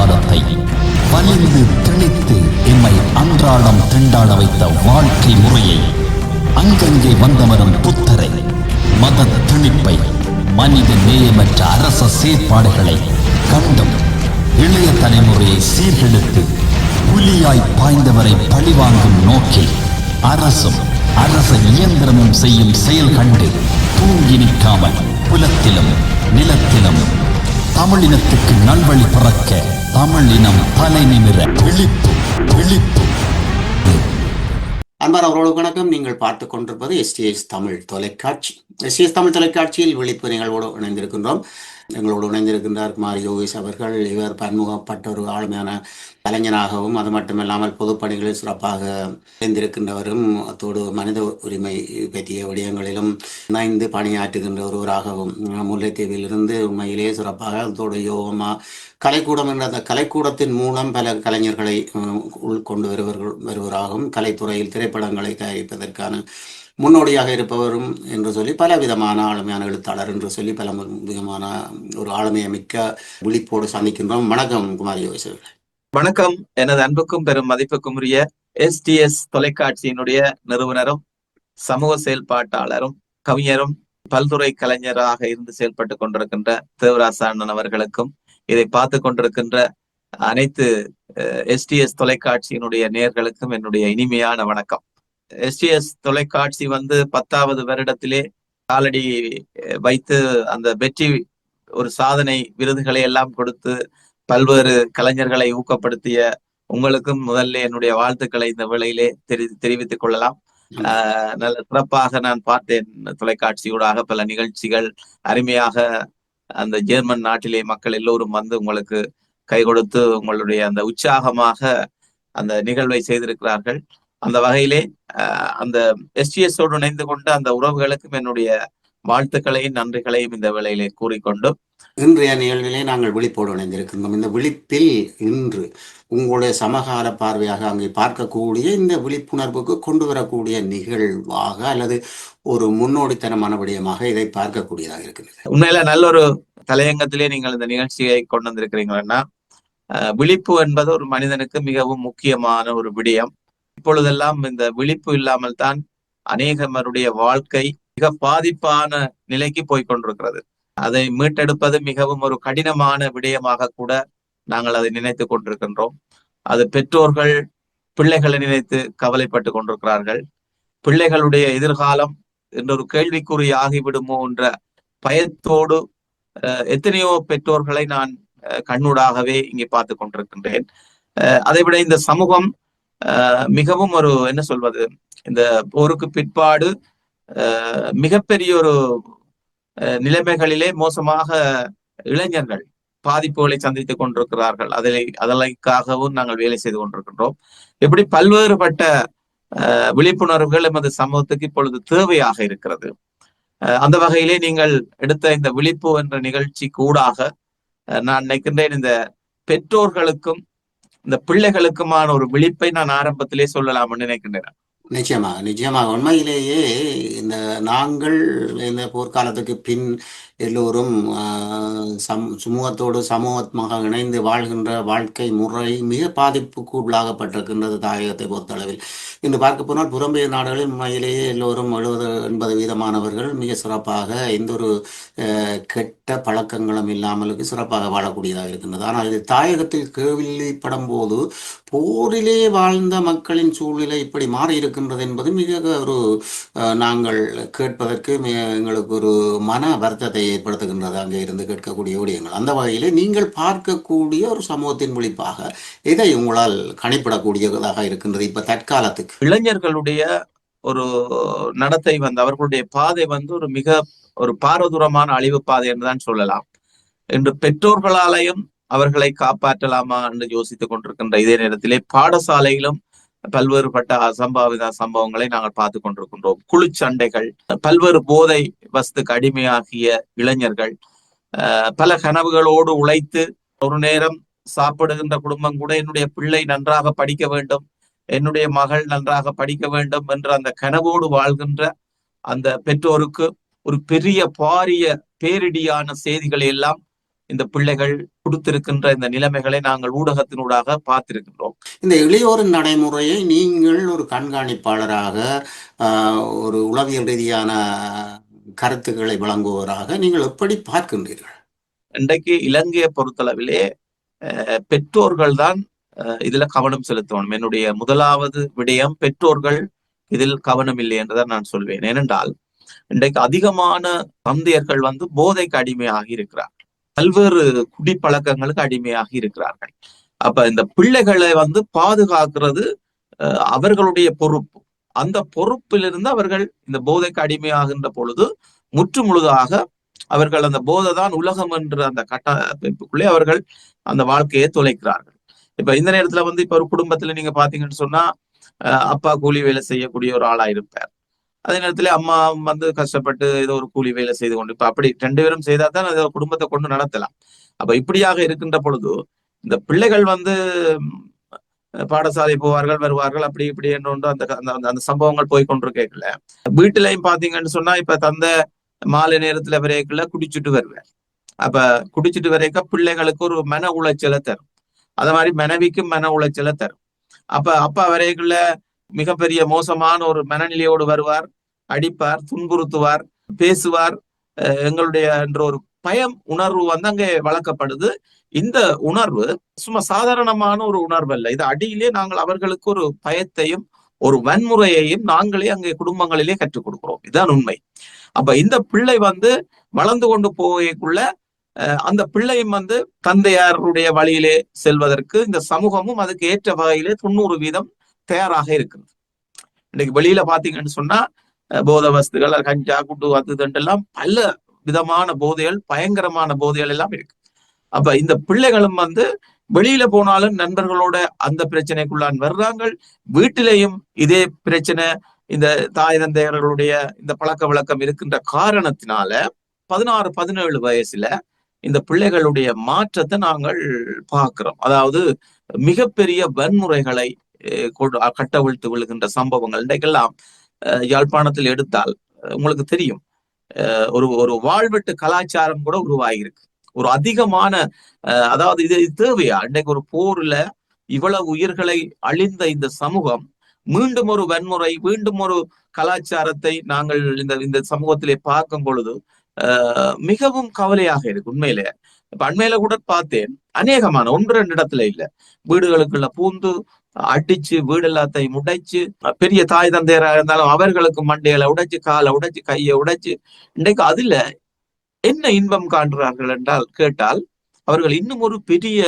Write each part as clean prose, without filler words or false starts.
வாழ்வாரத்தை வலிந்து திணித்து எம்மை அன்றாடம் திண்டாட வைத்த வாழ்க்கை முறையை, அங்கங்கே வந்தமரும் புத்தரை, மத திணிப்பை, மனித நேயமற்ற அரச செயற்பாடுகளை கண்டும் இளைய தலைமுறையை சீர்கெடுத்து புலியாய் பாய்ந்தவரை பழிவாங்கும் நோக்கில் அரசும் அரச இயந்திரமும் செய்யும் செயல் கண்டு தூங்கி நிற்காமல் புலத்திலும் நிலத்திலும் தமிழினத்துக்கு நல்வழி பிறக்க தமிழினம் தலை நிமிர விழிப்பு விழிப்பு. அன்பானவர்களோடு வணக்கம். நீங்கள் பார்த்து கொண்டிருப்பது STS தமிழ் தொலைக்காட்சி. STS தமிழ் தொலைக்காட்சியில் விழிப்பு நிகழ்வோடு இணைந்திருக்கின்றோம். எங்களோடு இணைந்திருக்கின்றார் குமார் யோகேஷ் அவர்கள். இவர் பன்முகப்பட்ட ஒரு ஆளுமையான கலைஞனாகவும் அது மட்டுமில்லாமல் பொதுப்பணிகளில் சிறப்பாக இணைந்திருக்கின்றவரும், அத்தோடு மனித உரிமை பற்றிய விடயங்களிலும் இணைந்து பணியாற்றுகின்ற ஒருவராகவும் முல்லைத்தீவிலிருந்து உண்மையிலேயே சிறப்பாக அத்தோடு யோகமா கலைக்கூடம் என்ற அந்த கலைக்கூடத்தின் மூலம் பல கலைஞர்களை உள்கொண்டு வருவராகவும் கலைத்துறையில் திரைப்படங்களை தயாரிப்பதற்கான முன்னோடியாக இருப்பவரும் என்று சொல்லி பல விதமான ஆளுமையான எழுத்தாளர் என்று சொல்லி பல விதமான ஒரு ஆளுமையமிக்க விழிப்போடு சந்திக்கின்றோம். வணக்கம் குமார் யோகேஷ் அவர்களே. வணக்கம். எனது அன்புக்கும் பெரும் மதிப்புக்கும் உரிய STS தொலைக்காட்சியினுடைய நிறுவனரும் சமூக செயல்பாட்டாளரும் கவிஞரும் பல்துறை கலைஞராக இருந்து செயல்பட்டு கொண்டிருக்கின்ற தேவராச அண்ணன் அவர்களுக்கும், இதை பார்த்து கொண்டிருக்கின்ற அனைத்து STS தொலைக்காட்சியினுடைய நேயர்களுக்கும் என்னுடைய இனிமையான வணக்கம். STS தொலைக்காட்சி 10வது வருடத்திலே காலடி வைத்து அந்த வெற்றி ஒரு சாதனை விருதுகளை எல்லாம் கொடுத்து பல்வேறு கலைஞர்களை ஊக்கப்படுத்திய உங்களுக்கும் முதல்ல என்னுடைய வாழ்த்துக்களை இந்த வேளையிலே தெரிவித்துக் கொள்ளலாம். நல்ல சிறப்பாக நான் பார்த்தேன். தொலைக்காட்சியூடாக பல நிகழ்ச்சிகள் அருமையாக அந்த ஜெர்மன் நாட்டிலே மக்கள் எல்லோரும் உங்களுக்கு கை கொடுத்து உங்களுடைய அந்த உற்சாகமாக அந்த நிகழ்வை செய்திருக்கிறார்கள். அந்த வகையிலே அந்த STS-ஓடு இணைந்து கொண்ட அந்த உறவுகளுக்கும் என்னுடைய வாழ்த்துக்களையும் நன்றிகளையும் இந்த வேளையிலே கூறிக்கொண்டு, இன்றைய நிகழ்விலே நாங்கள் விழிப்போடு இணைந்திருக்கின்றோம். இந்த விழிப்பில் இன்று உங்களுடைய சமகால பார்வையாக அங்கே பார்க்கக்கூடிய இந்த விழிப்புணர்வுக்கு கொண்டு வரக்கூடிய நிகழ்வாக அல்லது ஒரு முன்னோடித்தனமான விடயமாக இதை பார்க்கக்கூடியதாக இருக்கிறது. உண்மையில நல்ல ஒரு தலையங்கத்திலே நீங்கள் இந்த நிகழ்ச்சியை கொண்டு வந்திருக்கிறீங்கன்னா, விழிப்பு என்பது ஒரு மனிதனுக்கு மிகவும் முக்கியமான ஒரு விடயம். இப்பொழுதெல்லாம் இந்த விழிப்பு இல்லாமல் தான் அநேகமருடைய வாழ்க்கை மிக பாதிப்பான நிலைக்கு போய்கொண்டிருக்கிறது. அதை மீட்டெடுப்பது மிகவும் ஒரு கடினமான விடயமாக கூட நாங்கள் அதை நினைத்து கொண்டிருக்கின்றோம். அது பெற்றோர்கள் பிள்ளைகளை நினைத்து கவலைப்பட்டு கொண்டிருக்கிறார்கள். பிள்ளைகளுடைய எதிர்காலம் என்ற ஒரு கேள்விக்குறி ஆகிவிடுமோ என்ற பயத்தோடு எத்தனையோ பெற்றோர்களை நான் கண்ணூடாகவே இங்கே பார்த்து கொண்டிருக்கின்றேன். அதை விட இந்த சமூகம் மிகவும் ஒரு என்ன சொல்வது, இந்த போருக்கு பிற்பாடு மிகப்பெரிய ஒரு நிலைமைகளிலே மோசமாக இளைஞர்கள் பாதிப்புகளை சந்தித்துக் கொண்டிருக்கிறார்கள். அதற்காகவும் நாங்கள் வேலை செய்து கொண்டிருக்கின்றோம். இப்படி பல்வேறுபட்ட விழிப்புணர்வுகள் எமது சமூகத்துக்கு இப்பொழுது தேவையாக இருக்கிறது. அந்த வகையிலே நீங்கள் எடுத்த இந்த விழிப்பு என்ற நிகழ்ச்சி கூடாக நான் நினைக்கின்றேன், இந்த பெற்றோர்களுக்கும் இந்த பிள்ளைகளுக்குமான ஒரு விழிப்பை நான் ஆரம்பத்திலே சொல்லலாம்னு நினைக்கின்றேன். நிச்சயமாக உண்மையிலேயே நாங்கள் இந்த போர்க்காலத்துக்கு பின் எல்லோரும் சமூகமாக இணைந்து வாழ்கின்ற வாழ்க்கை முறை மிக பாதிப்புக்கு உள்ளாகப்பட்டிருக்கின்றது தாயகத்தை பொறுத்தளவில். இன்று பார்க்க போனால் புறம்பெயர் நாடுகளில் உண்மையிலேயே எல்லோரும் 70-80% மிக சிறப்பாக எந்த ஒரு கெட்ட பழக்கங்களும் இல்லாமலுக்கு சிறப்பாக வாழக்கூடியதாக இருக்கின்றது. ஆனால் இது தாயகத்தில் கேள்விப்படும் போது போரிலே வாழ்ந்த மக்களின் சூழ்நிலை இப்படி மாறி இருக்கின்றது என்பது மிக ஒரு நாங்கள் கேட்பதற்கு எங்களுக்கு ஒரு மன வருத்தத்தை ஏற்படுத்துகின்றது அங்கே இருந்து கேட்கக்கூடிய விடயங்கள். அந்த வகையிலே நீங்கள் பார்க்கக்கூடிய ஒரு சமூகத்தின் விழிப்பாக இதை உங்களால் கணிப்பிடக்கூடியதாக இருக்கின்றது. இப்ப தற்காலத்துக்கு இளைஞர்களுடைய ஒரு நடத்தை அவர்களுடைய பாதை ஒரு மிக ஒரு பாரதூரமான அழிவு பாதை என்றுதான் சொல்லலாம். இன்று பெற்றோர்களாலையும் அவர்களை காப்பாற்றலாமா என்று யோசித்துக் கொண்டிருக்கின்ற இதே நேரத்திலே பாடசாலையிலும் பல்வேறுபட்ட அசம்பாவித சம்பவங்களை நாங்கள் பார்த்து கொண்டிருக்கின்றோம். குழு சண்டைகள், பல்வேறு போதை வஸ்துக்கு அடிமையாகிய இளைஞர்கள், பல கனவுகளோடு உழைத்து ஒரு நேரம் சாப்பிடுகின்ற குடும்பம் கூட என்னுடைய பிள்ளை நன்றாக படிக்க வேண்டும், என்னுடைய மகள் நன்றாக படிக்க வேண்டும் என்ற அந்த கனவோடு வாழ்கின்ற அந்த பெற்றோருக்கு ஒரு பெரிய பாரிய பேரிடியான செய்திகளை எல்லாம் இந்த பிள்ளைகள் கொடுத்திருக்கின்ற இந்த நிலைமைகளை நாங்கள் ஊடகத்தினூடாக பார்த்திருக்கின்றோம். இந்த இளையோரின் நடைமுறையை நீங்கள் ஒரு கண்காணிப்பாளராக, ஒரு உளவியல் ரீதியான கருத்துக்களை வழங்குவவராக நீங்கள் எப்படி பார்க்கின்றீர்கள்? இன்றைக்கு இலங்கையை பொறுத்தளவிலே பெற்றோர்கள் தான் இதுல கவனம் செலுத்தணும். என்னுடைய முதலாவது விடயம், பெற்றோர்கள் இதில் கவனம் இல்லை என்றுதான் நான் சொல்வேன். ஏனென்றால் இன்றைக்கு அதிகமான தந்தையர்கள் போதைக்கு அடிமையாகி இருக்கிறார்கள், பல்வேறு குடிப்பழக்கங்களுக்கு அடிமையாகி இருக்கிறார்கள். அப்ப இந்த பிள்ளைகளை பாதுகாக்கிறது அவர்களுடைய பொறுப்பு. அந்த பொறுப்பிலிருந்து அவர்கள் இந்த போதைக்கு அடிமையாகின்ற பொழுது முற்று முழுதாக அவர்கள் அந்த போதை தான் உலகம் என்ற அந்த கட்டமைப்புக்குள்ளே அவர்கள் அந்த வாழ்க்கையை தொலைக்கிறார்கள். இப்ப இந்த நேரத்துல இப்ப ஒரு குடும்பத்துல நீங்க பாத்தீங்கன்னு சொன்னா, அப்பா கூலி வேலை செய்யக்கூடிய ஒரு ஆளா இருப்பார். அதே நேரத்துல அம்மா கஷ்டப்பட்டு ஏதோ ஒரு கூலி வேலை செய்து கொண்டு, இப்ப அப்படி 2 பேரும் செய்தா தான் அதை குடும்பத்தை கொண்டு நடத்தலாம். அப்ப இப்படியாக இருக்கின்ற பொழுது இந்த பிள்ளைகள் பாடசாலை போவார்கள், வருவார்கள், அப்படி இப்படி என்று அந்த சம்பவங்கள் போய் கொண்டு கேட்கல. வீட்டிலையும் பாத்தீங்கன்னு சொன்னா, இப்ப தந்தை மாலை நேரத்துல வரைக்குள்ள குடிச்சிட்டு வருவார். அப்ப குடிச்சிட்டு வரைக்க பிள்ளைகளுக்கு ஒரு மன உளைச்சலை தரும். அது மாதிரி மனைவிக்கும் மன உளைச்சலை தரும். அப்ப அப்பா வரைக்குள்ள மிகப்பெரிய மோசமான ஒரு மனநிலையோடு வருவார், அடிப்பார், துன்புறுத்துவார், பேசுவார். எங்களுடைய என்ற ஒரு பயம் உணர்வு அங்கே வளர்க்கப்படுது. இந்த உணர்வு சும்மா சாதாரணமான ஒரு உணர்வு அல்ல. இது அடியிலே நாங்கள் அவர்களுக்கு ஒரு பயத்தையும் ஒரு வன்முறையையும் நாங்களே அங்கே குடும்பங்களிலே கற்றுக் கொடுக்கிறோம். இதுதான் உண்மை. அப்ப இந்த பிள்ளை வளர்ந்து கொண்டு போகக்குள்ள அந்த பிள்ளையும் தந்தையாருடைய வழியிலே செல்வதற்கு இந்த சமூகமும் அதுக்கு ஏற்ற வகையிலே 90% தயாராக இருக்குது. இன்னைக்கு வெளியில பாத்தீங்கன்னு சொன்னா, போத வஸ்துகள், கஞ்சா, குட்டு, அதுதெல்லாம் பல விதமான போதைகள், பயங்கரமான போதைகள் எல்லாம் இருக்கு. அப்ப இந்த பிள்ளைகளும் வெளியில போனாலும் நண்பர்களோட அந்த பிரச்சனைக்குள்ளான் வர்றாங்க. வீட்டிலேயும் இதே பிரச்சனை, இந்த தாய் தந்தையர்களுடைய இந்த பழக்க வழக்கம் இருக்கின்ற காரணத்தினால 16-17 வயசுல இந்த பிள்ளைகளுடைய மாற்றத்தை நாங்கள் பார்க்கிறோம். அதாவது மிகப்பெரிய வன்முறைகளை கட்டவிழ்த்து விழுகின்ற சம்பவங்கள் இன்றைக்கெல்லாம் யாழ்ப்பாணத்தில் எடுத்தால் உங்களுக்கு தெரியும். ஒரு வாழ்வெட்டு கலாச்சாரம் கூட உருவாகியிருக்கு. ஒரு அதிகமான அதாவது இது தேவையா? இன்றைக்கு ஒரு போர்ல இவ்வளவு உயிர்களை அழிந்த இந்த சமூகம் மீண்டும் ஒரு வன்முறை, மீண்டும் ஒரு கலாச்சாரத்தை நாங்கள் இந்த சமூகத்திலே பார்க்கும் பொழுது மிகவும் கவலையாக இருக்கு உண்மையிலே. இப்ப அண்மையில கூட பார்த்தேன், அநேகமான 1-2 இடத்துல இல்ல, வீடுகளுக்குள்ள பூந்து அடிச்சு வீடு எல்லாத்தையும் உடைச்சு, பெரிய தாய் தந்தையராக இருந்தாலும் அவர்களுக்கு மண்டையில உடைச்சு, காலை உடைச்சு, கையை உடைச்சு. இன்றைக்கு அதுல என்ன இன்பம் காண்கிறார்கள் என்றால் கேட்டால், அவர்கள் இன்னும் ஒரு பெரிய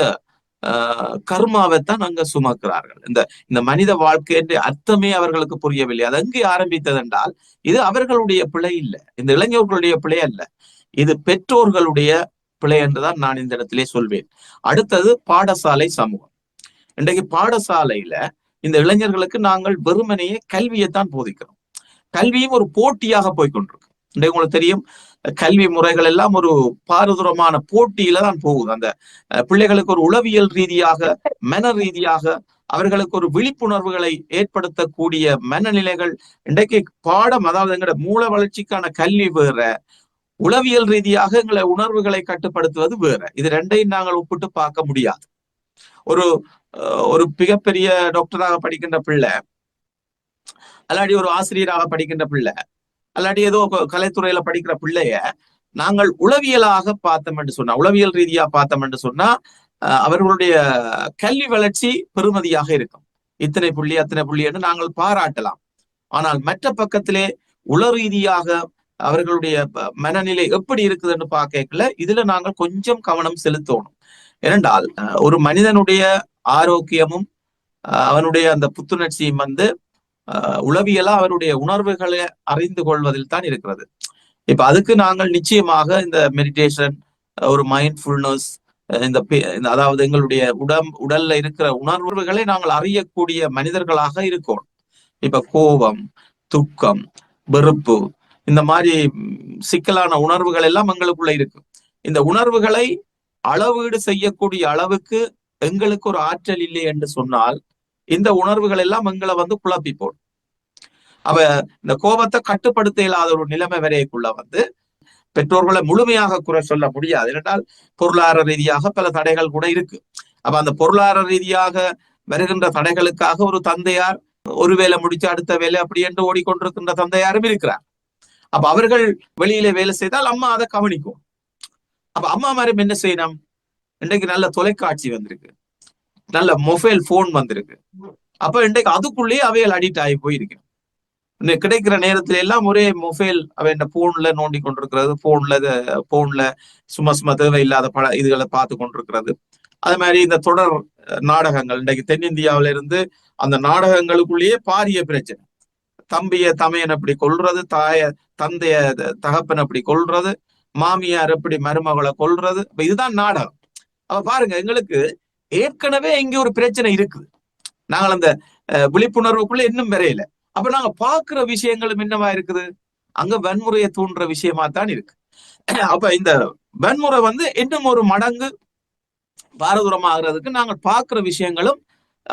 கர்மாவைத்தான் அங்க சுமக்கிறார்கள். இந்த மனித வாழ்க்கைன்ற அர்த்தமே அவர்களுக்கு புரியவில்லை. அது எங்கே ஆரம்பித்தது என்றால், இது அவர்களுடைய பிழை இல்லை, இந்த இளைஞர்களுடைய பிழை அல்ல, இது பெற்றோர்களுடைய பிழை என்றுதான் நான் இந்த இடத்திலே சொல்வேன். அடுத்தது பாடசாலை சமூகம். இன்றைக்கு பாடசாலையில இந்த இளைஞர்களுக்கு நாங்கள் வெறுமனையே கல்வியைத்தான் போதிக்கிறோம். கல்வியும் ஒரு போட்டியாக போய்கொண்டிருக்கு. இன்றைக்கு உங்களுக்கு தெரியும், கல்வி முறைகள் எல்லாம் ஒரு பாரதூரமான போட்டியில தான் போகுது. அந்த பிள்ளைகளுக்கு ஒரு உளவியல் ரீதியாக, மன ரீதியாக அவர்களுக்கு ஒரு விழிப்புணர்வுகளை ஏற்படுத்தக்கூடிய மனநிலைகள் இன்றைக்கு பாடம், அதாவது எங்களோட மூல வளர்ச்சிக்கான கல்வி வேற, உளவியல் ரீதியாக எங்களை உணர்வுகளை கட்டுப்படுத்துவது வேற. இது ரெண்டையும் நாங்கள் ஒப்பிட்டு பார்க்க முடியாது. ஒரு மிகப்பெரிய டாக்டராக படிக்கின்ற பிள்ளை, அல்லாடி ஒரு ஆசிரியராக படிக்கின்ற பிள்ளை, அல்லாடி ஏதோ கலைத்துறையில படிக்கிற பிள்ளைய நாங்கள் உளவியலாக பார்த்தோம் என்று சொன்னா, உளவியல் ரீதியா பார்த்தோம் என்று சொன்னா, அவர்களுடைய கல்வி வளர்ச்சி பெறுமதியாக இருக்கும். இத்தனை புள்ளி அத்தனை புள்ளி என்று நாங்கள் பாராட்டலாம். ஆனால் மற்ற பக்கத்திலே உள ரீதியாக அவர்களுடைய மனநிலை எப்படி இருக்குதுன்னு பார்க்கல, இதுல நாங்கள் கொஞ்சம் கவனம் செலுத்தணும். ஏனென்றால் ஒரு மனிதனுடைய ஆரோக்கியமும் அவனுடைய அந்த புத்துணர்ச்சியும் உளவியலா அவருடைய உணர்வுகளை அறிந்து கொள்வதில் தான் இருக்கிறது. இப்ப அதுக்கு நாங்கள் நிச்சயமாக இந்த மெடிடேஷன், ஒரு மைண்ட்ஃபுல்னஸ், அதாவது எங்களுடைய உடல்ல இருக்கிற உணர்வுகளை நாங்கள் அறியக்கூடிய மனிதர்களாக இருக்கணும். இப்ப கோபம், துக்கம், வெறுப்பு, இந்த மாதிரி சிக்கலான உணர்வுகள் எல்லாம் எங்களுக்குள்ள இருக்கு. இந்த உணர்வுகளை அளவீடு செய்யக்கூடிய அளவுக்கு எங்களுக்கு ஒரு ஆற்றல் இல்லை என்று சொன்னால், இந்த உணர்வுகள் எல்லாம் எங்களை குழப்பி போடும். அவ இந்த கோபத்தை கட்டுப்படுத்த இல்லாத ஒரு நிலைமை வரைக்குள்ள பெற்றோர்களை முழுமையாக குறை சொல்ல முடியாது. ஏனென்றால் பொருளாதார ரீதியாக பல தடைகள் கூட இருக்கு. அப்ப அந்த பொருளாதார ரீதியாக வருகின்ற தடைகளுக்காக ஒரு தந்தையார் ஒரு வேலை முடிச்சு அடுத்த வேலை அப்படி என்று ஓடிக்கொண்டிருக்கின்ற தந்தையாரும் இருக்கிறார். அப்ப அவர்கள் வெளியில வேலை செய்தால் அம்மா அதை கவனிக்கும். அப்ப அம்மா மாதிரி என்ன செய்யணும்? இன்றைக்கு நல்ல தொலைக்காட்சி வந்திருக்கு, நல்ல மொபைல் போன் வந்திருக்கு. அப்ப இன்றைக்கு அதுக்குள்ளேயே அவைகள் அடிக்ட் ஆகி போயிருக்கு. கிடைக்கிற நேரத்துல எல்லாம் ஒரே மொபைல் அவன் போன்ல நோண்டி கொண்டிருக்கிறது, போன்ல சும்மா சும்மா தேவையில்லாத இதுகளை பார்த்து கொண்டிருக்கிறது. அது மாதிரி இந்த தொடர் நாடகங்கள் இன்றைக்கு தென்னிந்தியாவில இருந்து அந்த நாடகங்களுக்குள்ளேயே பாரிய பிரச்சனை. தம்பிய தமையன் அப்படி கொல்றது, தந்தைய தகப்பன் அப்படி கொல்றது, மாமியார் எப்படி மருமகளை கொல்றது. இதுதான் நாடகம். அப்ப பாருங்க, எங்களுக்கு ஏற்கனவே இங்க ஒரு பிரச்சனை இருக்குது. நாங்கள் அந்த விழிப்புணர்வுக்குள்ள இன்னும் வரையில. அப்ப நாங்க பாக்குற விஷயங்களும் என்னவா இருக்குது? அங்க வன்முறையை தூண்டுற விஷயமா தான் இருக்கு. அப்ப இந்த வன்முறை இன்னும் ஒரு மடங்கு பாரதூரமாகிறதுக்கு நாங்கள் பார்க்கிற விஷயங்களும்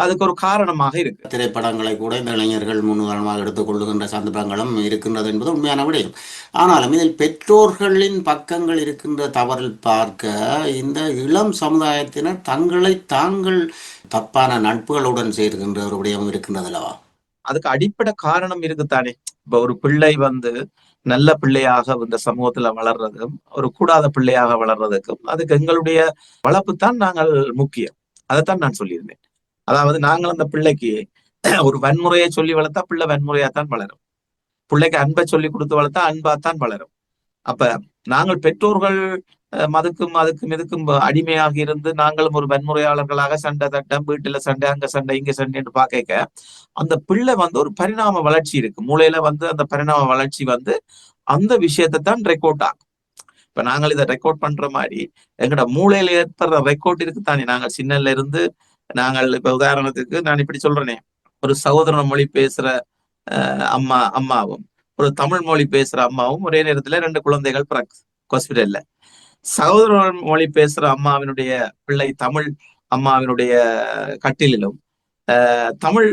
அதுக்கு ஒரு காரணமாக இருக்கு. திரைப்படங்களை கூட இந்த இளைஞர்கள் முன்னுதாரணமாக எடுத்துக்கொள்ளுகின்ற சந்தர்ப்பங்களும் இருக்கின்றது என்பது உண்மையான விடயம். ஆனாலும் இதில் பெற்றோர்களின் பக்கங்கள் இருக்கின்ற தவறில் பார்க்க இந்த இளம் சமுதாயத்தினர் தங்களை தாங்கள் தப்பான நட்புகளுடன் சேர்கின்ற ஒரு விடயம் இருக்கின்றது அல்லவா? அதுக்கு அடிப்படை காரணம் இருக்குத்தானே. இப்ப ஒரு பிள்ளை நல்ல பிள்ளையாக இந்த சமூகத்துல வளர்றதும் ஒரு கூடாத பிள்ளையாக வளர்றதுக்கும் அதுக்கு எங்களுடைய வளர்ப்பு தான் நாங்கள் முக்கியம். அதைத்தான் நான் சொல்லியிருந்தேன். அதாவது நாங்கள் அந்த பிள்ளைக்கு ஒரு வன்முறையை சொல்லி வளர்த்தா பிள்ளை வன்முறையா தான் வளரும். பிள்ளைக்கு அன்பை சொல்லி கொடுத்து வளர்த்தா அன்பாத்தான் வளரும். அப்ப நாங்கள் பெற்றோர்கள் அதுக்கும் இதுக்கும் அடிமையாக இருந்து நாங்களும் ஒரு வன்முறையாளர்களாக சண்டை தட்டம், வீட்டுல சண்டை, அங்க சண்டை, இங்க சண்டைன்னு பார்க்க அந்த பிள்ளை ஒரு பரிணாம வளர்ச்சி இருக்கு. மூளையில அந்த பரிணாம வளர்ச்சி அந்த விஷயத்தை தான் ரெக்கார்ட் ஆகும். இப்ப நாங்கள் இதை ரெக்கார்ட் பண்ற மாதிரி எங்கட மூளையில ஏற்படுற ரெக்கார்ட் இருக்கு தானே. நாங்கள் சின்னல இருந்து நாங்கள் இப்ப உதாரணத்துக்கு நான் இப்படி சொல்றேனே, ஒரு சகோதர மொழி பேசுற அம்மாவும் ஒரு தமிழ் மொழி பேசுற அம்மாவும் ஒரே நேரத்துல 2 குழந்தைகள் பிறகு ஹாஸ்பிட்டல்ல. சகோதர மொழி பேசுற அம்மாவினுடைய பிள்ளை தமிழ் அம்மாவினுடைய கட்டிலும், தமிழ்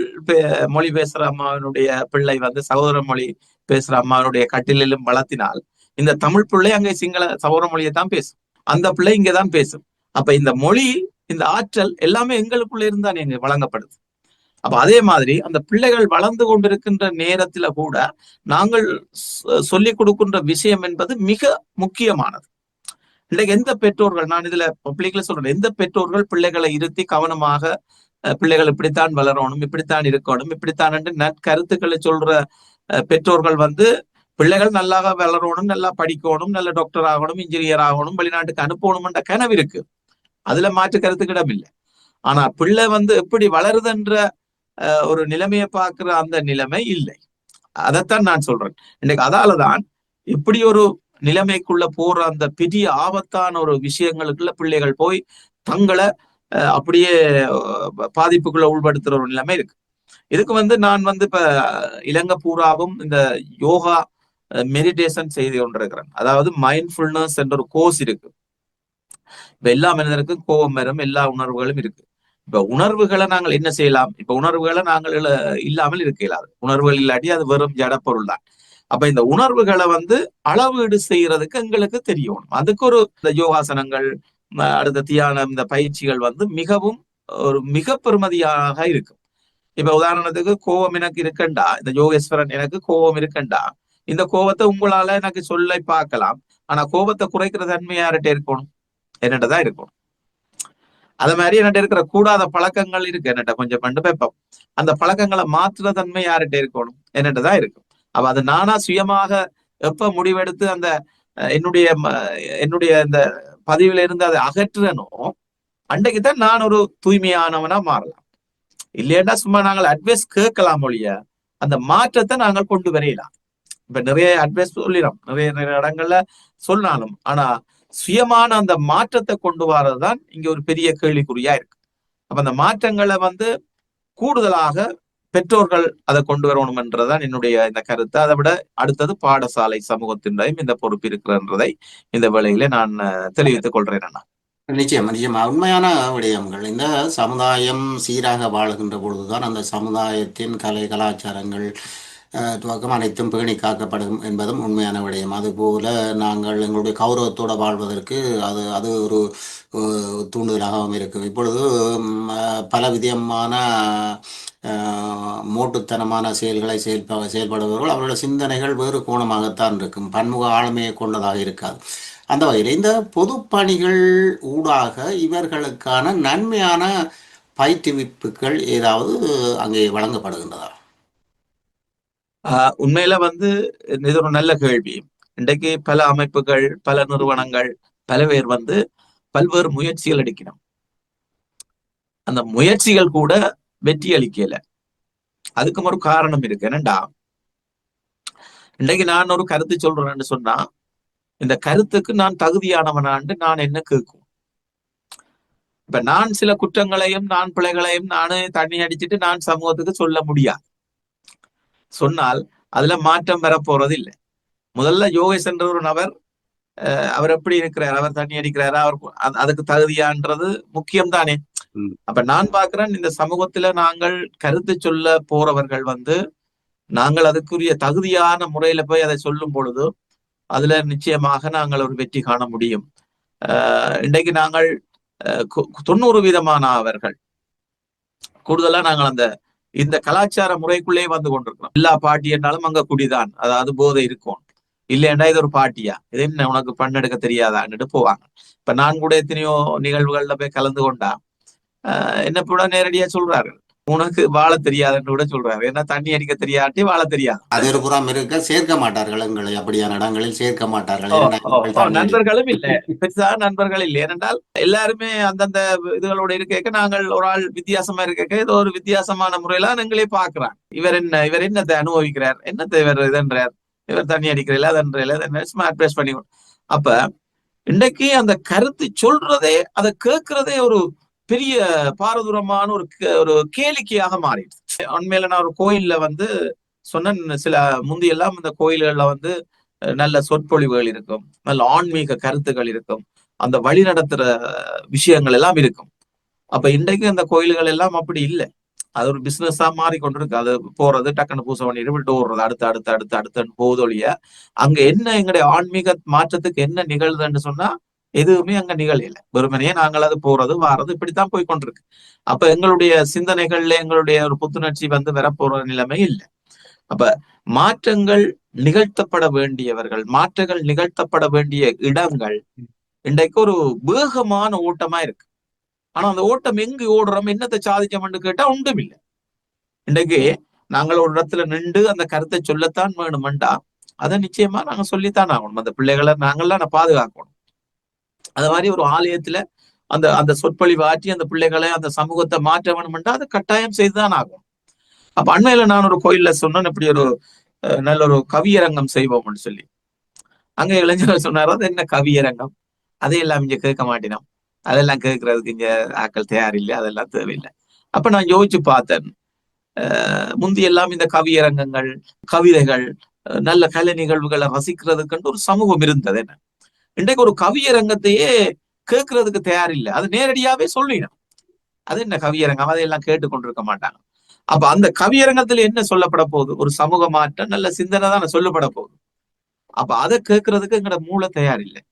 மொழி பேசுற அம்மாவினுடைய பிள்ளை சகோதர மொழி பேசுற அம்மாவினுடைய கட்டிலும் வளர்த்தினால் இந்த தமிழ் பிள்ளை அங்கே சிங்கள சகோதர மொழியை தான் பேசும், அந்த பிள்ளை இங்கதான் பேசும். அப்ப இந்த மொழி, இந்த ஆற்றல் எல்லாமே எங்களுக்குள்ள இருந்தான் எங்க வழங்கப்படுது. அப்ப அதே மாதிரி அந்த பிள்ளைகள் வளர்ந்து கொண்டிருக்கின்ற நேரத்துல கூட நாங்கள் சொல்லிக் கொடுக்கின்ற விஷயம் என்பது மிக முக்கியமானது. இன்றைக்கு எந்த பெற்றோர்கள், நான் இதுல பப்ளிக்ல சொல்றேன், எந்த பெற்றோர்கள் பிள்ளைகளை இருத்தி கவனமாக பிள்ளைகள் இப்படித்தான் வளரணும், இப்படித்தான் இருக்கணும், இப்படித்தான் என்று நற்கருத்துக்களை சொல்ற பெற்றோர்கள் பிள்ளைகள் நல்லா வளரணும், நல்லா படிக்கணும், நல்ல டாக்டர் ஆகணும், இன்ஜினியர் ஆகணும், வெளிநாட்டுக்கு அனுப்பணும் என்ற கனவு இருக்கு. அதுல மாற்று கருத்துக்கிடம் இல்லை. ஆனா பிள்ளை எப்படி வளருதுன்ற ஒரு நிலைமையை பார்க்கிற அந்த நிலைமை இல்லை. அதைத்தான் நான் சொல்றேன். இன்னைக்கு அதாலதான் இப்படி ஒரு நிலைமைக்குள்ள போற அந்த பெரிய ஆபத்தான ஒரு விஷயங்களுக்குள்ள பிள்ளைகள் போய் தங்களை அப்படியே பாதிப்புக்குள்ள உள்படுத்துற ஒரு நிலைமை இருக்கு. இதுக்கு நான் இப்ப இலங்கை பூராவும் இந்த யோகா மெடிடேஷன் செய்து கொண்டிருக்கிறேன். அதாவது மைண்ட்ஃபுல்னஸ் என்ற ஒரு கோர்ஸ் இருக்கு. இப்ப எல்லா மனிதனுக்கும் கோபம் வரும், எல்லா உணர்வுகளும் இருக்கு. இப்ப உணர்வுகளை நாங்கள் என்ன செய்யலாம்? இப்ப உணர்வுகளை நாங்கள் இல்லாமல் இருக்க இயலாது. உணர்வுகள் இல்லாட்டி அது வெறும் ஜடப்பொருள் தான். அப்ப இந்த உணர்வுகளை அளவீடு செய்யறதுக்கு எங்களுக்கு தெரியணும். அதுக்கு ஒரு இந்த யோகாசனங்கள், அடுத்த தியானம், இந்த பயிற்சிகள் மிகவும் ஒரு மிக பெருமதியாக இருக்கும். இப்ப உதாரணத்துக்கு கோபம் எனக்கு இருக்கண்டா, இந்த யோகேஸ்வரன் எனக்கு கோபம் இருக்கண்டா, இந்த கோபத்தை உங்களால எனக்கு சொல்ல பார்க்கலாம். ஆனா கோபத்தை குறைக்கிற தன்மை யார்கிட்ட இருக்கணும்? என்னட்டதான் இருக்கணும். அது மாதிரி என்கிட்ட இருக்கிற கூடாத பழக்கங்கள் இருக்கு, என்னட்ட கொஞ்சம் பண்டு வைப்போம். அந்த பழக்கங்களை மாற்றுற தன்மை யார்கிட்ட இருக்கணும்? என்னட்டதான் இருக்கும். அப்ப அது நானா சுயமாக எப்ப முடிவெடுத்து அந்த என்னுடைய இந்த பதிவுல இருந்து அதை அகற்றுறனோ அன்றைக்குதான் நான் ஒரு தூய்மையானவனா மாறலாம். இல்லையா சும்மா நாங்கள் அட்வைஸ் கேட்கலாம் ஒழிய அந்த மாற்றத்தை நாங்கள் கொண்டு வரையலாம். இப்ப நிறைய அட்வைஸ் சொல்லிடும், நிறைய இடங்கள்ல சொன்னாலும், ஆனா சுயமான அந்த மாற்றத்தை கொண்டு வரதுதான் இங்க ஒரு பெரிய கேள்விக்குறியா இருக்கு. அப்ப அந்த மாற்றங்களை கூடுதலாக பெற்றோர்கள் அதை கொண்டு வரணும் என்றதான் என்னுடைய இந்த கருத்து. அதை விட அடுத்தது பாடசாலை சமூகத்தினரையும் இந்த பொறுப்பு இருக்கிறன்றதை இந்த வேளையில நான் தெரிவித்துக் கொள்றேன். நிச்சயமா உண்மையான விடயங்கள். இந்த சமுதாயம் சீராக வாழுகின்ற பொழுதுதான் அந்த சமுதாயத்தின் கலை கலாச்சாரங்கள் துவக்கம் அனைத்தும் பேணி காக்கப்படும் என்பதும் உண்மையான விடயம். அதுபோல நாங்கள் எங்களுடைய கௌரவத்தோடு வாழ்வதற்கு அது அது ஒரு தூண்டுதலாகவும் இருக்கும். இப்பொழுது பல விதமான மோட்டுத்தனமான செயல்களை செயல்படுபவர்கள் அவர்களுடைய சிந்தனைகள் வேறு கோணமாகத்தான் இருக்கும், பன்முக ஆளுமையை கொண்டதாக இருக்காது. அந்த வகையில் இந்த பொதுப்பணிகள் ஊடாக இவர்களுக்கான நன்மையான பயிற்றுவிப்புகள் ஏதாவது அங்கே வழங்கப்படுகின்றதா? உண்மையில இது ஒரு நல்ல கேள்வி. இன்றைக்கு பல அமைப்புகள், பல நிறுவனங்கள், பல பேர் பல்வேறு முயற்சிகள் எடுக்கணும். அந்த முயற்சிகள் கூட வெற்றி அளிக்கல. அதுக்கும் ஒரு காரணம் இருக்கு. என்னண்டா, இன்றைக்கு நான் ஒரு கருத்து சொல்றேன்னு சொன்னா இந்த கருத்துக்கு நான் தகுதியானவனான்னு நான் என்ன கேட்கும். இப்ப நான் சில குற்றங்களையும் நான் பிழைகளையும் நானே தண்ணி அடிச்சுட்டு நான் சமூகத்துக்கு சொல்ல முடியாது. சொன்னால் அதுல மாற்றம் வரப்போறது இல்லை. முதல்ல யோகேஷ் என்ற ஒரு நபர் அவர் எப்படி இருக்கிறார், அவர் தண்ணி அடிக்கிறாரா, அவர் அதுக்கு தகுதியான்றது முக்கியம் தானே. அப்ப நான் பாக்குறேன், இந்த சமூகத்துல நாங்கள் கருத்து சொல்ல போறவர்கள் நாங்கள் அதுக்குரிய தகுதியான முறையில போய் அதை சொல்லும் பொழுது அதுல நிச்சயமாக நாங்கள் ஒரு வெற்றி காண முடியும். இன்றைக்கு நாங்கள் 90% அவர்கள் கூடுதலா நாங்கள் இந்த கலாச்சார முறைக்குள்ளே வந்து கொண்டிருக்கிறோம். எல்லா பாட்டி என்றாலும் அங்க குடிதான், அதாவது போதை இருக்கும். இல்லைன்னா இது ஒரு பாட்டியா, இது என்ன உனக்கு பண்ணெடுக்க தெரியாதான்னுட்டு போவாங்க. இப்ப நான் கூட எத்தனையோ நிகழ்வுகள்ல போய் கலந்து கொண்டா என்ன கூட நேரடியா சொல்றாரு, உனக்கு வாழ தெரியாதுன்னு கூட சொல்றாரு. ஏன்னா தண்ணி அடிக்க தெரியாட்டி வாழ தெரியாது. அது ஒரு புறம் இருக்க சேர்க்க மாட்டார்கள், எங்களை அப்படியான இடங்களில் சேர்க்க மாட்டார்கள். நண்பர்களும் இல்லை, பெருசா நண்பர்கள் இல்லை. ஏனென்றால் எல்லாருமே அந்தந்த இதுகளோட இருக்க நாங்கள் ஒரு ஆள் வித்தியாசமா இருக்க ஏதோ ஒரு வித்தியாசமான முறையில எங்களே பாக்குறாங்க. இவர் என்னத்தை அனுபவிக்கிறார், என்னத்தை இவர் இதன்றார், இவர் தண்ணி அடிக்கிறீங்களா அதன்றையில ஸ்மார்ட் பேஸ் பண்ணி. அப்ப இன்றைக்கு அந்த கருத்து சொல்றதே, அதை கேட்கிறதே ஒரு பெரிய பாரதூரமான ஒரு கேளிக்கையாக மாறிடுச்சு. உண்மையில நான் ஒரு கோயில்ல சொன்னேன், சில முந்தியெல்லாம் இந்த கோயில்கள்ல நல்ல சொற்பொழிவுகள் இருக்கும், நல்ல ஆன்மீக கருத்துக்கள் இருக்கும், அந்த வழி நடத்துற விஷயங்கள் எல்லாம் இருக்கும். அப்ப இன்றைக்கு அந்த கோயில்கள் எல்லாம் அப்படி இல்லை, அது ஒரு பிசினஸா மாறிக்கொண்டிருக்கு. அது போறது டக்குன்னு பூசை பண்ணிட்டு விட்டு ஓடுறது, அடுத்து அடுத்து அடுத்து அடுத்துன்னு போதொழிய அங்க என்ன எங்களுடைய ஆன்மீக மாற்றத்துக்கு என்ன நிகழ்துன்னு சொன்னா எதுவுமே அங்க நிகழல. வெறுமனையே நாங்கள் அது போறது வாரது இப்படித்தான் போய் கொண்டிருக்கு. அப்ப எங்களுடைய சிந்தனைகள்ல எங்களுடைய ஒரு புத்துணர்ச்சி வரப்போற நிலைமை இல்லை. அப்ப மாற்றங்கள் நிகழ்த்தப்பட வேண்டியவர்கள், மாற்றங்கள் நிகழ்த்தப்பட வேண்டிய இடங்கள் இன்றைக்கு ஒரு வேகமான ஓட்டமா இருக்கு. ஆனா அந்த ஓட்டம் எங்கு ஓடுறோம், என்னத்தை சாதிச்சோம்னு கேட்டா ஒன்றும் இல்லை. இன்றைக்கு நாங்கள் ஒரு இடத்துல நின்று அந்த கருத்தை சொல்லத்தான் வேணுமெண்டா அதை நிச்சயமா நாங்க சொல்லித்தான் ஆகணும். அந்த பிள்ளைகளை நாங்கள்லாம் பாதுகாக்கணும். அது மாதிரி ஒரு ஆலயத்துல அந்த சொற்பொழிவு ஆற்றி அந்த பிள்ளைகளை அந்த சமூகத்தை மாற்ற வேணும்ன்றா அதை கட்டாயம் செய்துதான் ஆகும். அப்ப அண்மையில நான் ஒரு கோயில்ல சொன்னேன், இப்படி ஒரு நல்ல ஒரு கவியரங்கம் செய்வோம்னு சொல்லி. அங்க இளைஞர்கள் சொன்னாரோ, அது என்ன கவியரங்கம், அதையெல்லாம் இங்க கேட்க மாட்டேனோம், அதெல்லாம் கேட்கறதுக்கு இங்க ஆக்கள் தயாரில்லை, அதெல்லாம் தேவையில்லை. அப்ப நான் யோசிச்சு பார்த்தேன், முந்தியெல்லாம் இந்த கவியரங்கங்கள், கவிதைகள், நல்ல கலை நிகழ்வுகளை ரசிக்கிறதுக்கு ஒரு சமூகம் இருந்தது. என்ன இன்றைக்கு ஒரு கவியரங்கத்தையே கேட்கறதுக்கு தயாரில்லை, அது நேரடியாவே சொல்லிடும். அது என்ன கவியரங்கம், அதையெல்லாம் கேட்டுக்கொண்டிருக்க மாட்டாங்க. அப்ப அந்த கவியரங்கத்துல என்ன சொல்லப்பட போகுது, ஒரு சமூக மாற்றம், நல்ல சிந்தனை தான் சொல்லப்பட போகுது. அப்ப அதை கேட்கறதுக்கு எங்கட மூளை தயாரில்லை,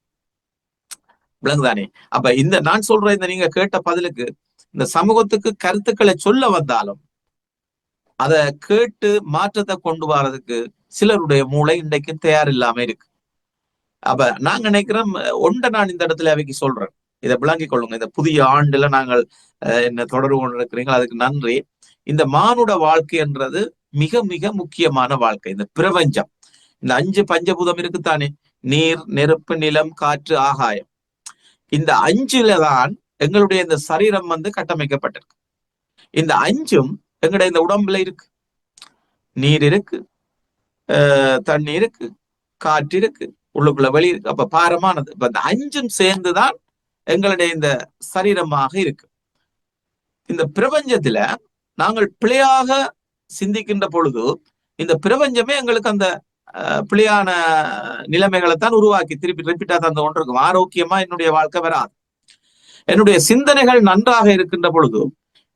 விளங்குதானே. அப்ப நான் சொல்ற இந்த நீங்க கேட்ட பதிலுக்கு, இந்த சமூகத்துக்கு கருத்துக்களை சொல்ல வந்தாலும் அதை கேட்டு மாற்றத்தை கொண்டு வர்றதுக்கு சிலருடைய மூளை இன்றைக்கு தயார் இல்லாம இருக்கு. அப்ப நாங்க நினைக்கிறோம், நான் இந்த இடத்துல அவைக்கு சொல்றேன், இதை விளங்கிக் கொள்ளுங்க. இந்த புதிய ஆண்டுல நாங்கள் என்ன தொடர்பு கொண்டு இருக்கிறீங்களோ அதுக்கு நன்றி. இந்த மானுட வாழ்க்கை என்றது மிக மிக முக்கியமான வாழ்க்கை. இந்த பிரபஞ்சம், இந்த 5 பஞ்சபூதம் இருக்குத்தானே, நீர், நெருப்பு, நிலம், காற்று, ஆகாயம். இந்த 5ல தான் எங்களுடைய இந்த சரீரம் கட்டமைக்கப்பட்டிருக்கு. இந்த 5ம் எங்களுடைய இந்த உடம்புல இருக்கு. நீர் இருக்கு, தண்ணி இருக்கு, காற்று இருக்கு, உள்ளுக்குள்ள வெளி இருக்கு. அப்ப பாரமானது. இப்ப இந்த 5ம் சேர்ந்துதான் எங்களுடைய இந்த சரீரமாக இருக்கு. இந்த பிரபஞ்சத்துல நாங்கள் பிழையாக சிந்திக்கின்ற பொழுது இந்த பிரபஞ்சமே எங்களுக்கு அந்த பிழையான நிலைமைகளை தான் உருவாக்கி திருப்பி ரிப்பீட்டா தந்து கொண்டிருக்கும். ஆரோக்கியமா என்னுடைய வாழ்க்கை வராது. என்னுடைய சிந்தனைகள் நன்றாக இருக்கின்ற பொழுது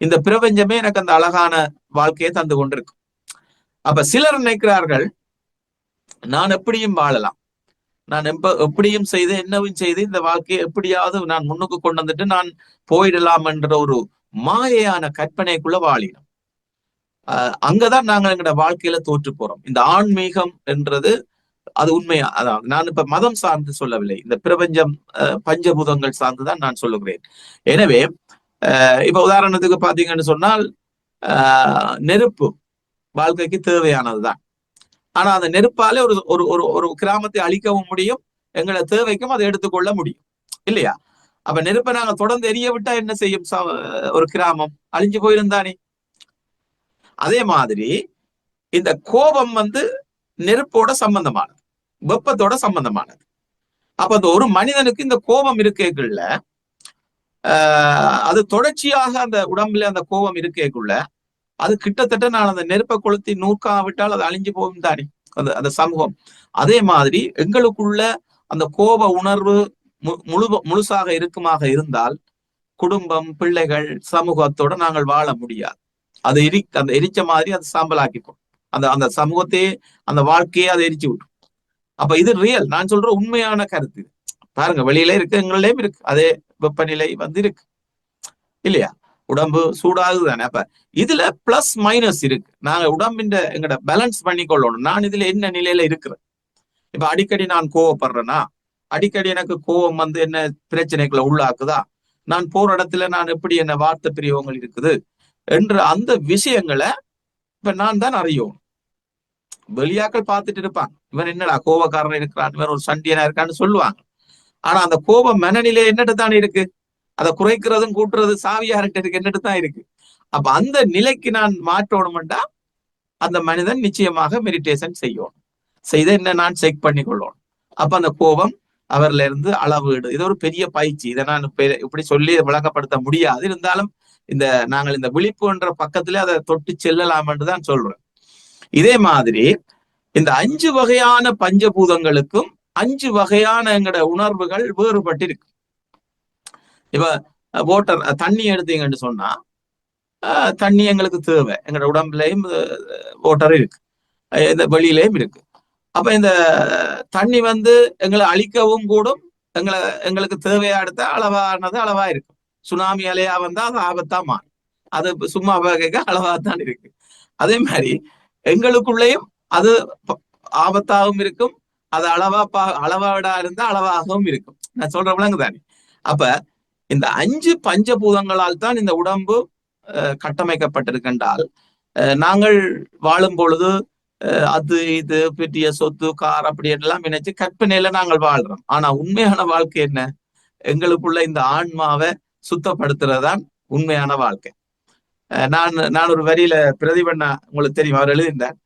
இந்த பிரபஞ்சமே எனக்கு அந்த அழகான வாழ்க்கையை தந்து கொண்டிருக்கும். அப்ப சிலர் நினைக்கிறார்கள் நான் எப்படியும் வாழலாம், நான் எப்படியும் செய்து என்னவும் செய்து இந்த வாழ்க்கையை எப்படியாவது நான் முன்னுக்கு கொண்டு வந்துட்டு நான் போயிடலாம் என்ற ஒரு மாயையான கற்பனைக்குள்ள வாழினோம். அங்கதான் நாங்கள் எங்களோட வாழ்க்கையில தோற்று போறோம். இந்த ஆன்மீகம் என்றது அது உண்மையா, அதாவது நான் இப்ப மதம் சார்ந்து சொல்லவில்லை, இந்த பிரபஞ்சம் பஞ்சபூதங்கள் சார்ந்துதான் நான் சொல்லுகிறேன். எனவே இப்ப உதாரணத்துக்கு பாத்தீங்கன்னு சொன்னால் நெருப்பு வாழ்க்கைக்கு தேவையானதுதான். ஆனா அந்த நெருப்பாலே ஒரு ஒரு ஒரு ஒரு கிராமத்தை அழிக்கவும் முடியும், எங்களை தேவைக்கும் அதை எடுத்துக்கொள்ள முடியும் இல்லையா? அப்ப நெருப்பை நாங்க தொடர்ந்து எரிய விட்டா என்ன செய்யும்? ஒரு கிராமம் அழிஞ்சு போயிருந்தானே. அதே மாதிரி இந்த கோபம் நெருப்போட சம்பந்தமானது, வெப்பத்தோட சம்பந்தமானது. அப்ப அந்த ஒரு மனிதனுக்கு இந்த கோபம் இருக்கேக்குள்ள அது தொடர்ச்சியாக அந்த உடம்புல அந்த கோபம் இருக்கேக்குள்ள அது கிட்டத்தட்ட நான் அந்த நெருப்பை கொளுத்தி நூக்காவிட்டால் அது அழிஞ்சு போகும் தானே அந்த சமூகம். அதே மாதிரி எங்களுக்குள்ள அந்த கோப உணர்வு முழுசாக இருக்குமாக இருந்தால் குடும்பம், பிள்ளைகள், சமூகத்தோட நாங்கள் வாழ முடியாது. அது அந்த எரிச்ச மாதிரி அது சாம்பலாக்கிப்போம். அந்த சமூகத்தையே, அந்த வாழ்க்கையே அதை எரிச்சு விட்டுரும். அப்ப இது ரியல், நான் சொல்ற உண்மையான கருத்து. பாருங்க, வெளியில இருக்கு, எங்களிலேயும் இருக்கு, அதே வெப்பநிலை இருக்கு இல்லையா? உடம்பு சூடாகுது தானே. அப்ப இதுல பிளஸ் மைனஸ் இருக்கு. நாங்க உடம்பின் எங்கட பேலன்ஸ் பண்ணி கொள்ளணும். நான் இதுல என்ன நிலையில இருக்கிறேன்? இப்ப அடிக்கடி நான் கோவப்படுறேன்னா, அடிக்கடி எனக்கு கோவம் என்ன பிரச்சனைக்குள்ள உள்ளாக்குதா, நான் போற இடத்துல நான் எப்படி என்ன வார்த்தை பிரியோகங்கள் இருக்குது என்ற அந்த விஷயங்களை இப்ப நான் தான் அறியும். வெளியாக்கள் பார்த்துட்டு இருப்பாங்க, இவன் என்னடா கோபக்காரன் இருக்கிறான், இவன் ஒரு சண்டியனா இருக்கான்னு சொல்லுவாங்க. ஆனா அந்த கோபம் மனநிலை என்னட்டு தானே இருக்கு, அதை குறைக்கிறதும் கூட்டுறது சாவியார்கிட்ட இருக்கு, என்னட்டு தான் இருக்கு. அப்ப அந்த நிலைக்கு நான் மாற்றணும்டா அந்த மனிதன் நிச்சயமாக மெடிடேஷன் செய்யணும். செய்த என்ன நான் செக் பண்ணி கொள்ளணும். அப்ப அந்த கோபம் அவர்ல இருந்து அளவீடு, இது ஒரு பெரிய பயிற்சி. இதை நான் இப்படி சொல்லி விளங்கப்படுத்த முடியாது. இருந்தாலும் நாங்கள் இந்த விழிப்பு என்ற பக்கத்துல அதை தொட்டு செல்லலாம் என்று தான் சொல்றேன். இதே மாதிரி இந்த 5 வகையான பஞ்சபூதங்களுக்கும் 5 வகையான எங்களோட உணர்வுகள் வேறுபட்டு இருக்கு. இப்ப வாட்டர், தண்ணி எடுத்தீங்கன்னு சொன்னா தண்ணி எங்களுக்கு தேவை, எங்களோட உடம்புலையும் வாட்டர் இருக்கு, இந்த வெளியிலையும் இருக்கு. அப்ப இந்த தண்ணி எங்களை அழிக்கவும் கூடும், எங்களுக்கு தேவையா எடுத்த அளவானது அளவா இருக்கு. சுனாமி அலையா வந்தா அது ஆபத்தா மாறும், அது சும்மா வகைக்கு அளவா தான் இருக்கு. அதே மாதிரி எங்களுக்குள்ளேயும் அது ஆபத்தாகவும் இருக்கும், அது அளவாடா இருந்தா அளவாகவும் இருக்கும். நான் சொல்ற விளங்கு தானே. அப்ப இந்த 5 பஞ்சபூதங்களால் தான் இந்த உடம்பு கட்டமைக்கப்பட்டிருக்கின்றால், நாங்கள் வாழும் பொழுது அது இது பெரிய சொத்து கார் அப்படி எல்லாம் நினைச்சு கற்பனையில நாங்கள் வாழ்றோம். ஆனா உண்மையான வாழ்க்கை என்ன? எங்களுக்குள்ள இந்த ஆன்மாவை சுத்தப்படுத்துறதுதான் உண்மையான வாழ்க்கை. நான் ஒரு வரியில பிரதிபண்ணா, உங்களுக்கு தெரியும், அவர் எழுதியிருந்தார்,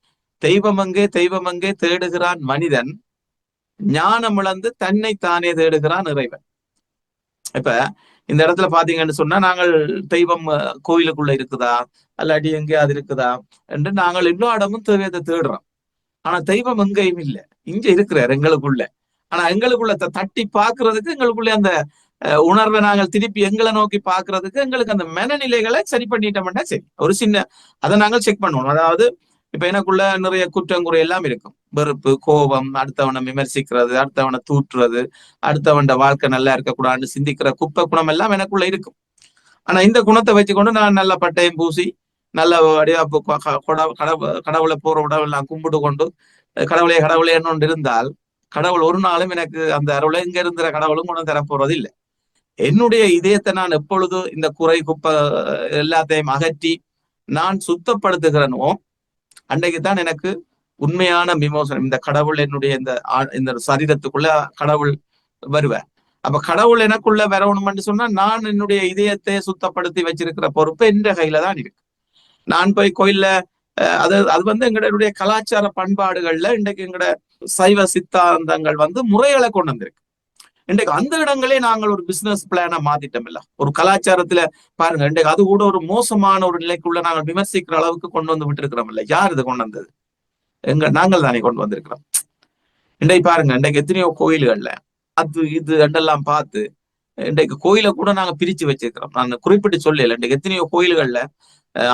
தெய்வமங்கே தேடுகிறான் மனிதன், ஞானம் இழந்து தன்னை தானே தேடுகிறான் இறைவன். இப்ப இந்த இடத்துல பாத்தீங்கன்னு சொன்னா, நாங்கள் தெய்வம் கோயிலுக்குள்ள இருக்குதா அல்லாட்டி எங்கேயாவது இருக்குதா என்று நாங்கள் எல்லா இடமும் தெய்வத்தை தேடுறோம். ஆனா தெய்வம் எங்கேயும் இல்லை, இங்க இருக்கிறார் எங்களுக்குள்ள. ஆனா எங்களுக்குள்ள தட்டி பாக்குறதுக்கு, எங்களுக்குள்ள அந்த உணர்வை நாங்கள் திருப்பி எங்களை நோக்கி பாக்குறதுக்கு எங்களுக்கு அந்த மனநிலைகளை சரி பண்ணிட்டோம்னா சரி. ஒரு சின்ன அதை நாங்கள் செக் பண்ணுவோம். அதாவது இப்ப எனக்குள்ள நிறைய குற்றங்குறை எல்லாம் இருக்கும், வெறுப்பு, கோபம், அடுத்தவனை விமர்சிக்கிறது, அடுத்தவனை தூற்றுறது, அடுத்தவன் வாழ்க்கை நல்லா இருக்கக்கூடாதுன்னு சிந்திக்கிற குப்பை குணம் எல்லாம் எனக்குள்ள இருக்கும். ஆனா இந்த குணத்தை வச்சுக்கொண்டு நான் நல்ல பட்டையும் பூசி நல்ல கடவுளை போற உடவெல்லாம் கும்பிட்டு கொண்டு கடவுளே ஒன்று இருந்தால், கடவுள் ஒரு நாளும் எனக்கு அந்த அருளை இங்க இருந்த கடவுளும் கொண்டு தர போறது இல்லை. என்னுடைய இதயத்தை நான் எப்பொழுது இந்த குறை குப்பை எல்லாத்தையும் அகற்றி நான் சுத்தப்படுத்துகிறனோ, அன்றைக்குத்தான் எனக்கு உண்மையான விமோசனம். இந்த கடவுள் என்னுடைய இந்த சரீரத்துக்குள்ள கடவுள் வருவார். அப்ப கடவுள் எனக்குள்ள வரணும்னு சொன்னா, நான் என்னுடைய இதயத்தை சுத்தப்படுத்தி வச்சிருக்கிற பொறுப்பு என்ற கையில தான் இருக்கு. நான் போய் கோயில்ல அது எங்களுடைய கலாச்சார பண்பாடுகள்ல இன்றைக்கு எங்களோட சைவ சித்தாந்தங்கள் முறைகளை கொண்டு வந்திருக்கு. இன்றைக்கு அந்த இடங்களே நாங்கள் ஒரு பிசினஸ் பிளானா மாத்திட்டோம் இல்ல. ஒரு கலாச்சாரத்துல பாருங்க, இன்றைக்கு அது கூட ஒரு மோசமான ஒரு நிலைக்குள்ள நாங்கள் விமர்சிக்கிற அளவுக்கு கொண்டு வந்து விட்டு இருக்கிறோம் இல்ல. யார் இது கொண்டு வந்தது? நாங்கள் தானே கொண்டு வந்திருக்கிறோம். இன்றைக்கு பாருங்க, இன்றைக்கு எத்தனையோ கோயில்கள்ல அது இது என்றெல்லாம் பார்த்து இன்றைக்கு கோயிலை கூட நாங்க பிரிச்சு வச்சிருக்கிறோம். நான் குறிப்பிட்டு சொல்லல, இன்றைக்கு எத்தனையோ கோயில்கள்ல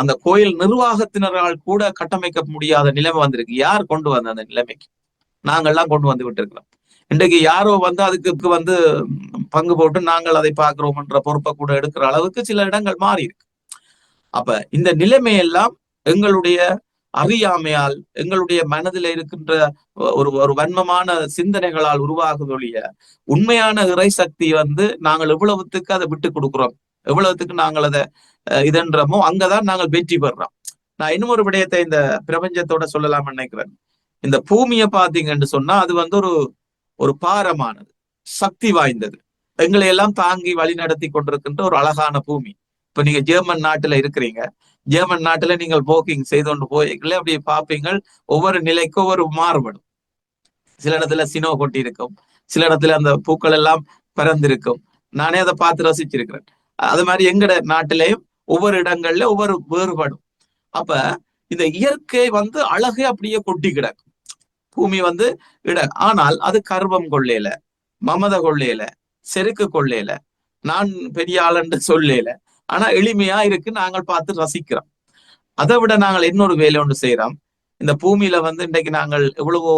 அந்த கோயில் நிர்வாகத்தினரால் கூட கட்டமைக்க முடியாத நிலைமை வந்திருக்கு. யார் கொண்டு வந்த அந்த நிலைமைக்கு? நாங்கள்லாம் கொண்டு வந்து விட்டுருக்கிறோம். இன்றைக்கு யாரோ வந்து அதுக்கு வந்து பங்கு போட்டு நாங்கள் அதை பார்க்கிறோம்ன்ற பொறுப்பை கூட எடுக்கிற அளவுக்கு சில இடங்கள் மாறி இருக்கு. அப்ப இந்த நிலைமையெல்லாம் எங்களுடைய அறியாமையால், எங்களுடைய மனதில் இருக்கின்ற ஒரு வன்மமான சிந்தனைகளால் உருவாகுதொழிய உண்மையான இறை சக்தி வந்து நாங்கள் எவ்வளவுத்துக்கு அதை விட்டு கொடுக்குறோம், எவ்வளவுத்துக்கு நாங்கள் அதை இதன்றமோ அங்கதான் நாங்கள் வெற்றி பெறுறோம். நான் இன்னும் ஒரு விடயத்தை இந்த பிரபஞ்சத்தோட சொல்லலாம்னு நினைக்கிறேன். இந்த பூமியை பார்த்தீங்கன்னு சொன்னா அது வந்து ஒரு பாரமானது, சக்தி வாய்ந்தது, எங்களை எல்லாம் தாங்கி வழி நடத்தி கொண்டிருக்கின்ற ஒரு அழகான பூமி. இப்ப நீங்க ஜெர்மன் நாட்டுல இருக்கிறீங்க, ஜெர்மன் நாட்டுல நீங்கள் வாக்கிங் செய்து கொண்டு போய்களே அப்படி பார்ப்பீங்க, ஒவ்வொரு நிலைக்கும் ஒவ்வொரு மாறுபடும். சில இடத்துல சினோ கொட்டி இருக்கும், சில இடத்துல அந்த பூக்கள் எல்லாம் பறந்திருக்கும். நானே அதை பார்த்து ரசிச்சிருக்கிறேன். அது மாதிரி எங்கட நாட்டிலேயும் ஒவ்வொரு இடங்கள்ல ஒவ்வொரு வேறுபடும். அப்ப இந்த இயற்கை வந்து அழகே அப்படியே கொட்டி கிடக்கும். பூமி வந்து ஆனால் அது கர்வம் கொள்ளையில, மமத கொள்ளையில, செருக்கு கொள்ளையில, நான் பெரிய ஆளுன்னு சொல்லையில, ஆனா எளிமையா இருக்கு, நாங்கள் பார்த்து ரசிக்கிறோம். அதை விட நாங்கள் இன்னொரு வேலை ஒன்று செய்யறோம். இந்த பூமியில வந்து இன்றைக்கு நாங்கள் எவ்வளவோ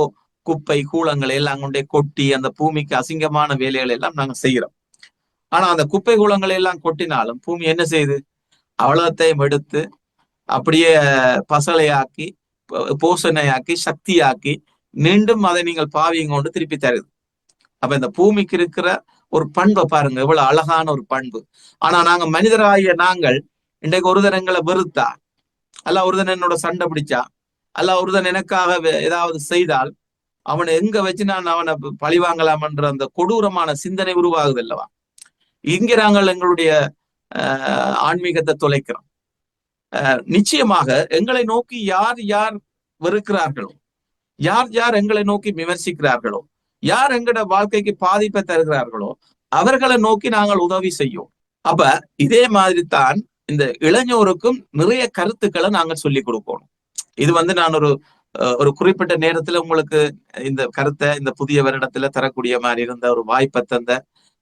குப்பை கூலங்களை எல்லாம் கொண்டே கொட்டி அந்த பூமிக்கு அசிங்கமான வேலைகளை எல்லாம் நாங்கள் செய்யறோம். ஆனா அந்த குப்பை கூலங்களை எல்லாம் கொட்டினாலும் பூமி என்ன செய்யுது? அவ்வளத்தையும் எடுத்து அப்படியே பசலையாக்கி, போஷணையாக்கி, சக்தியாக்கி மீண்டும் அதை நீங்கள் பாவியம் கொண்டு திருப்பி தருது. அப்ப இந்த பூமிக்கு இருக்கிற ஒரு பண்பை பாருங்க, எவ்வளவு அழகான ஒரு பண்பு. ஆனா நாங்க மனிதராகிய நாங்கள் இன்றைக்கு ஒருதன் எங்களை வெறுத்தா, அல்ல ஒருதன் என்னோட சண்டை பிடிச்சா, அல்ல ஒருதன் எனக்காக ஏதாவது செய்தால் அவனை எங்க வச்சு நான் அவனை பழிவாங்கலாம்ன்ற அந்த கொடூரமான சிந்தனை உருவாகுது அல்லவா? இங்க நாங்கள் எங்களுடைய ஆன்மீகத்தை தொலைக்கிறோம். நிச்சயமாக எங்களை நோக்கி யார் யார் வெறுக்கிறார்களோ, யார் யார் எங்களை நோக்கி விமர்சிக்கிறார்களோ, யார் எங்களோட வாழ்க்கைக்கு பாதிப்பை தருகிறார்களோ அவர்களை நோக்கி நாங்கள் உதவி செய்யும். அப்ப இதே மாதிரி தான் இந்த இளைஞருக்கும் நிறைய கருத்துக்களை நாங்கள் சொல்லி கொடுக்கணும். இது வந்து நான் ஒரு குறிப்பிட்ட நேரத்துல உங்களுக்கு இந்த கருத்தை இந்த புதிய வருடத்துல தரக்கூடிய மாதிரி இருந்த ஒரு வாய்ப்பை தந்த,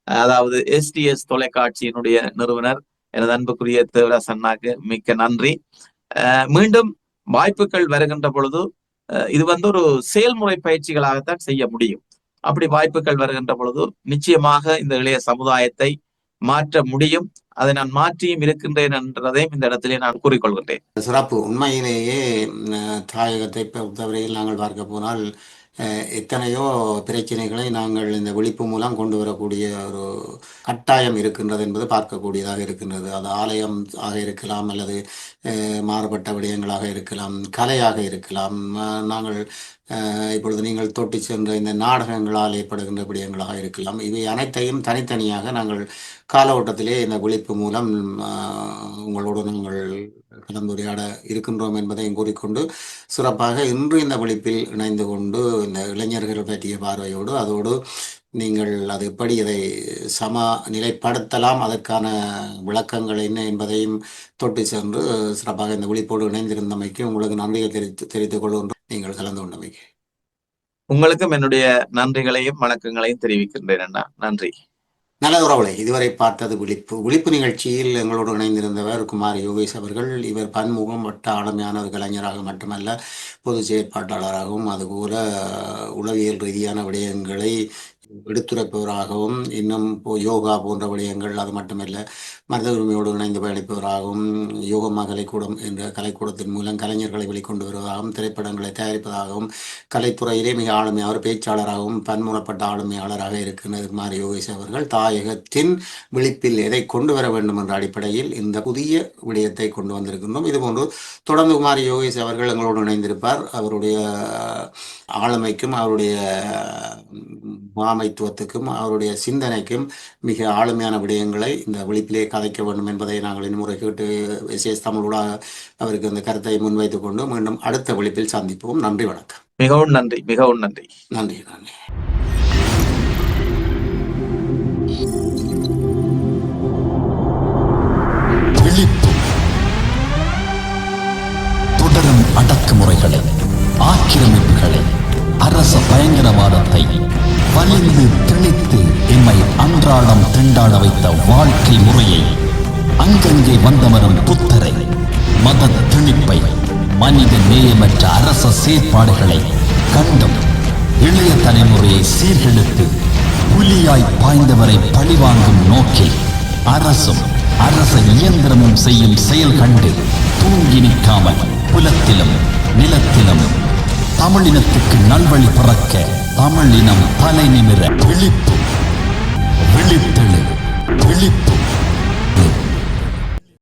அதாவது STS தொலைக்காட்சியினுடைய நிறுவனர் எனது அன்புக்குரிய தேவராஜ் அண்ணாக்கு மிக்க நன்றி. மீண்டும் வாய்ப்புகள் வருகின்ற பொழுது இது வந்து ஒரு செயல்முறை பயிற்சிகளாகத்தான் செய்ய முடியும். அப்படி வாய்ப்புகள் வருகின்ற பொழுது நிச்சயமாக இந்த இளைய சமுதாயத்தை மாற்ற முடியும். அதை நான் மாற்றியும் இருக்கின்றேன் என்றதையும் இந்த இடத்திலே நான் கூறிக்கொள்கின்றேன். சிறப்பு. உண்மையிலேயே தாயகத்தை பொறுத்தவரையில் நாங்கள் பார்க்க போனால் எத்தனையோ பிரச்சனைகளை நாங்கள் இந்த விழிப்பு மூலம் கொண்டு வரக்கூடிய ஒரு கட்டாயம் இருக்கின்றது என்பது பார்க்கக்கூடியதாக இருக்கின்றது. அது ஆலயம் ஆக இருக்கலாம், அல்லது மாறுபட்ட விடயங்களாக இருக்கலாம், கலையாக இருக்கலாம். நாங்கள் இப்பொழுது நீங்கள் தொட்டு சென்ற இந்த நாடகங்களால் ஏற்படுகின்ற விடயங்களாக இருக்கலாம். இவை அனைத்தையும் தனித்தனியாக நாங்கள் கால ஓட்டத்திலே இந்த விழிப்பு மூலம் உங்களோடு நாங்கள் கலந்துரையாட இருக்கின்றோம் என்பதையும் கூறிக்கொண்டு, சிறப்பாக இன்று இந்த விழிப்பில் இணைந்து கொண்டு இந்த இளைஞர்கள் பற்றிய பார்வையோடு அதோடு நீங்கள் அது எப்படி அதை சமநிலைப்படுத்தலாம், அதற்கான விளக்கங்கள் என்ன என்பதையும் தொட்டு சென்று சிறப்பாக இந்த விழிப்போடு இணைந்திருந்தமைக்கு உங்களுக்கு நன்றியை தெரிவித்துக் கொள்கின்றோம். நீங்கள் கலந்து கொண்டமைக்கு உங்களுக்கும் என்னுடைய நன்றிகளையும் வணக்கங்களையும் தெரிவிக்கின்றேன் அண்ணா. நன்றி. நல்ல உறவுகளை இதுவரை பார்த்தது விழிப்பு நிகழ்ச்சியில் எங்களோடு இணைந்திருந்தவர் குமார் யோகேஷ் அவர்கள். இவர் பன்முகம் வட்ட ஆளுமையான ஒரு கலைஞராக மட்டுமல்ல, பொது செயற்பாட்டாளராகவும் அதுபோல உளவியல் ரீதியான விடயங்களை எடுத்துரைப்பவராகவும், இன்னும் யோகா போன்ற விடயங்கள், அது மட்டுமல்ல மனித உரிமையோடு இணைந்து பயணிப்பவராகவும், யோகமா கலைக்கூடம் என்ற கலைக்கூடத்தின் மூலம் கலைஞர்களை வெளிக்கொண்டு வருவதாகவும், திரைப்படங்களை தயாரிப்பதாகவும், கலைத்துறையிலே மிக ஆளுமையாக பேச்சாளராகவும் பன்முகப்பட்ட ஆளுமையாளராக இருக்கின்ற குமார் யோகேஷ் அவர்கள் தாயகத்தின் விழிப்பில் எதை கொண்டு வர வேண்டும் என்ற அடிப்படையில் இந்த புதிய விடயத்தை கொண்டு வந்திருக்கின்றோம். இதுபோன்று தொடர்ந்து குமார் யோகேஷ் அவர்கள் எங்களோடு இணைந்திருப்பார். அவருடைய ஆளுமைக்கும் அவருடைய முகாமைத்துவத்துக்கும் அவருடைய சிந்தனைக்கும் மிக ஆளுமையான விடயங்களை இந்த விழிப்பிலே கதைக்க வேண்டும் என்பதை நாங்கள் இன்னுமுறை கேட்டு STS தமிழோட அவருக்கு அந்த கருத்தை முன்வைத்துக் கொண்டு மீண்டும் அடுத்த விழிப்பில் சந்திப்போம். நன்றி, வணக்கம். மிகவும் நன்றி, மிகவும் நன்றி. நன்றி, நன்றி. தொடரும் அடக்குமுறைகளை, ஆக்கிரமிப்புகளை, அரச பயங்கரவாதத்தை வலிந்து திணித்து எம்மை அன்றாடம் திண்டாட வைத்த வாழ்க்கை முறையை, அங்கங்கே வந்தமரும் புத்தரை, மத மனித நேயமற்ற அரச செயற்பாடுகளை கண்டும் இளைய தலைமுறையை சீர்கெடுத்து புலியாய் பாய்ந்தவரை பழிவாங்கும் நோக்கில் அரசும் அரச இயந்திரமும் செய்யும் செயல் கண்டு தூங்கி நிற்காமல் புலத்திலும் நிலத்திலும் தமிழினத்துக்கு நல்வழி பிறக்க தமிழினம் தலை நிமிர விழிப்பு விழித்தெழு விழிப்பு